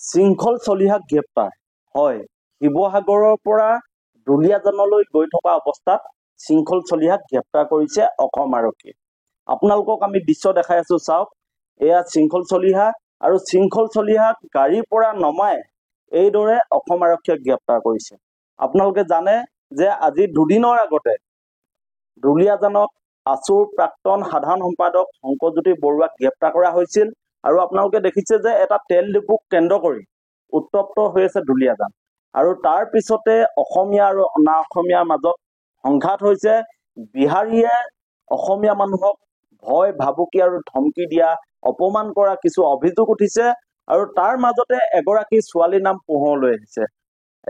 শৃংখল চলিহাক গ্ৰেপ্তাৰ হয়। শিৱসাগৰৰ পৰা দুলীয়াজানলৈ গৈ থকা অৱস্থাত শৃংখল চলিহাক গ্ৰেপ্তাৰ কৰিছে অসম আৰক্ষীয়ে। আপোনালোকক আমি দৃশ্য দেখাই আছো, চাওক। এয়া শৃংখল চলিহা আৰু শৃংখল চলিহাক গাড়ীৰ পৰা নমাই এইদৰে অসম আৰক্ষীয়ে গ্ৰেপ্তাৰ কৰিছে। আপোনালোকে জানে যে আজি দুদিনৰ আগতে দুলীয়াজানত আছুৰ প্ৰাক্তন সাধাৰণ সম্পাদক শংকৰজ্যোতি বৰুৱাক গ্ৰেপ্তাৰ কৰা হৈছিল। আৰু আপোনালোকে দেখিছে যে এটা তেল ডিপুক কেন্দ্ৰ কৰি উত্তপ্ত হৈ আছে দুলীয়াজান। আৰু তাৰ পিছতে অসমীয়া আৰু অনা অসমীয়াৰ মাজত সংঘাত হৈছে। বিহাৰীয়ে অসমীয়া মানুহক ভয় ভাবুকি আৰু ধমকি দিয়া, অপমান কৰা কিছু অভিযোগ উঠিছে। আৰু তাৰ মাজতে এগৰাকী ছোৱালীৰ নাম পোহৰলৈ আহিছে।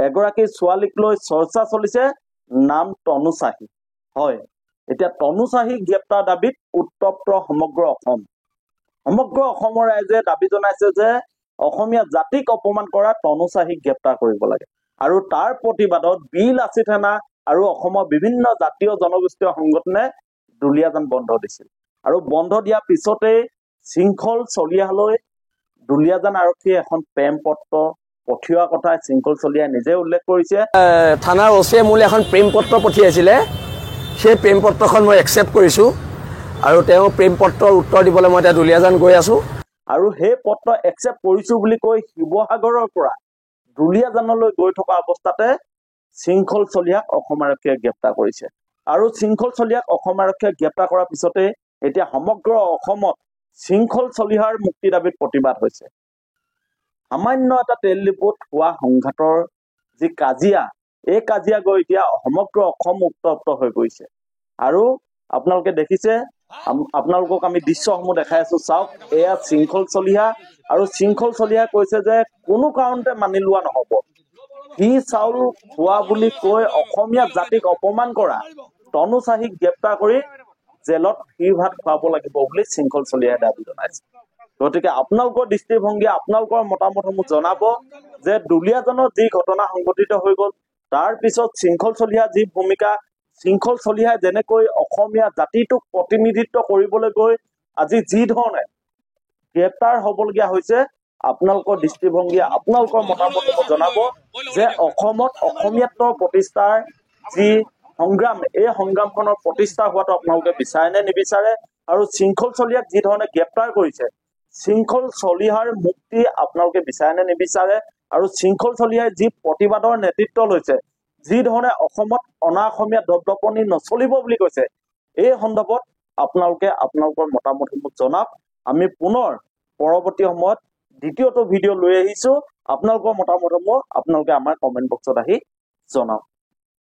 এগৰাকী ছোৱালীক লৈ চৰ্চা চলিছে, নাম তনু চাহি। হয়, এতিয়া তনু চাহি গ্ৰেপ্তাৰ দাবীত উত্তপ্ত সমগ্ৰ অসম। সমগ্ৰ অসমৰ ৰাইজে দাবী জনাইছে যে অসমীয়া জাতিক অপমান কৰা তনু চাহিক গ্ৰেপ্তাৰ কৰিব লাগে। আৰু তাৰ প্ৰতিবাদত বীৰ লাচিত সেনা আৰু অসমৰ বিভিন্ন জাতীয় জনগোষ্ঠীয় সংগঠনে দুলীয়াজান বন্ধ দিছিল। আৰু বন্ধ দিয়াৰ পিছতেই শৃংখল চলিহালৈ দুলীয়াজান আৰক্ষীয়ে এখন প্ৰেম পত্ৰ পঠিওৱা কথা শৃংখল চলিহাই নিজে উল্লেখ কৰিছে। থানাৰ ওচিয়ে মোলৈ এখন প্ৰেম পত্ৰ পঠিয়াইছিলে। সেই প্ৰেম পত্ৰখন মই একচেপ্ট কৰিছোঁ আৰু তেওঁ প্ৰেম পত্ৰৰ উত্তৰ দিবলৈ মই এতিয়া দুলীয়াজান গৈ আছোঁ। আৰু সেই পত্ৰ একচেপ্ট কৰিছোঁ বুলি কৈ শিৱসাগৰৰ পৰা দুলীয়াজানলৈ গৈ থকা অৱস্থাতে শৃংখল চলিহাক অসম আৰক্ষীয়ে গ্ৰেপ্তাৰ কৰিছে। আৰু শৃংখল চলিহাক অসম আৰক্ষীয়ে গ্ৰেপ্তাৰ কৰাৰ পিছতে এতিয়া সমগ্ৰ অসমত শৃংখল চলিহাৰ মুক্তি দাবীত প্ৰতিবাদ হৈছে। সামান্য এটা তেল ডিপুত হোৱা সংঘাতৰ যি কাজিয়া, এই কাজিয়া গৈ এতিয়া সমগ্ৰ অসম উত্তপ্ত হৈ পৰিছে। আৰু আপোনালোকে দেখিছে, আপোনালোকক আমি দৃশ্যসমূহ দেখাই আছো, চাওক। এয়া শৃংখল চলিহা আৰু শৃংখল চলিহাই কৈছে যে কোনো কাৰণতে মানি লোৱা নহব। সি চাউল খোৱা বুলি কৈ অসমীয়া জাতিক অপমান কৰা তনু চাহিক গ্ৰেপ্তাৰ কৰি জেলত ফিৰ ভাত খুৱাব লাগিব বুলি শৃংখল চলিহাই দাবী জনাইছে। গতিকে আপোনালোকৰ দৃষ্টিভংগী, আপোনালোকৰ মতামতসমূহ জনাব যে দুলীয়াজানত যি ঘটনা সংঘটিত হৈ গ'ল, তাৰ পিছত শৃংখল চলিহাৰ যি ভূমিকা, শৃংখল চলিহাই যেনেকৈ অসমীয়া জাতিটোক প্ৰতিনিধিত্ব কৰিবলৈ গৈ আজি যি ধৰণে গ্ৰেপ্তাৰ হ'বলগীয়া হৈছে, আপোনালোকৰ দৃষ্টিভংগী, আপোনালোকৰ মতামতসমূহ জনাব যে অসমত অসমীয়াত্বৰ প্ৰতিষ্ঠাৰ যি সংগ্ৰাম, এই সংগ্ৰামখনৰ প্ৰতিষ্ঠা হোৱাটো আপোনালোকে বিচাৰে নে নিবিচাৰে? আৰু শৃংখল চলিহাক যি ধৰণে গ্ৰেপ্তাৰ কৰিছে, শৃংখল চলিহাৰ মুক্তি আপোনালোকে বিচাৰে নে নিবিচাৰে? আৰু শৃংখল চলিহাই যি প্ৰতিবাদৰ নেতৃত্ব লৈছে, যি ধৰণে অসমত অনা অসমীয়া দপদপনি নচলিব বুলি কৈছে, এই সন্দৰ্ভত আপোনালোকে আপোনালোকৰ মতামতসমূহ জনাওক। আমি পুনৰ পৰৱৰ্তী সময়ত দ্বিতীয়টো ভিডিঅ' লৈ আহিছো। আপোনালোকৰ মতামতসমূহ আপোনালোকে আমাৰ কমেণ্ট বক্সত আহি জনাওক।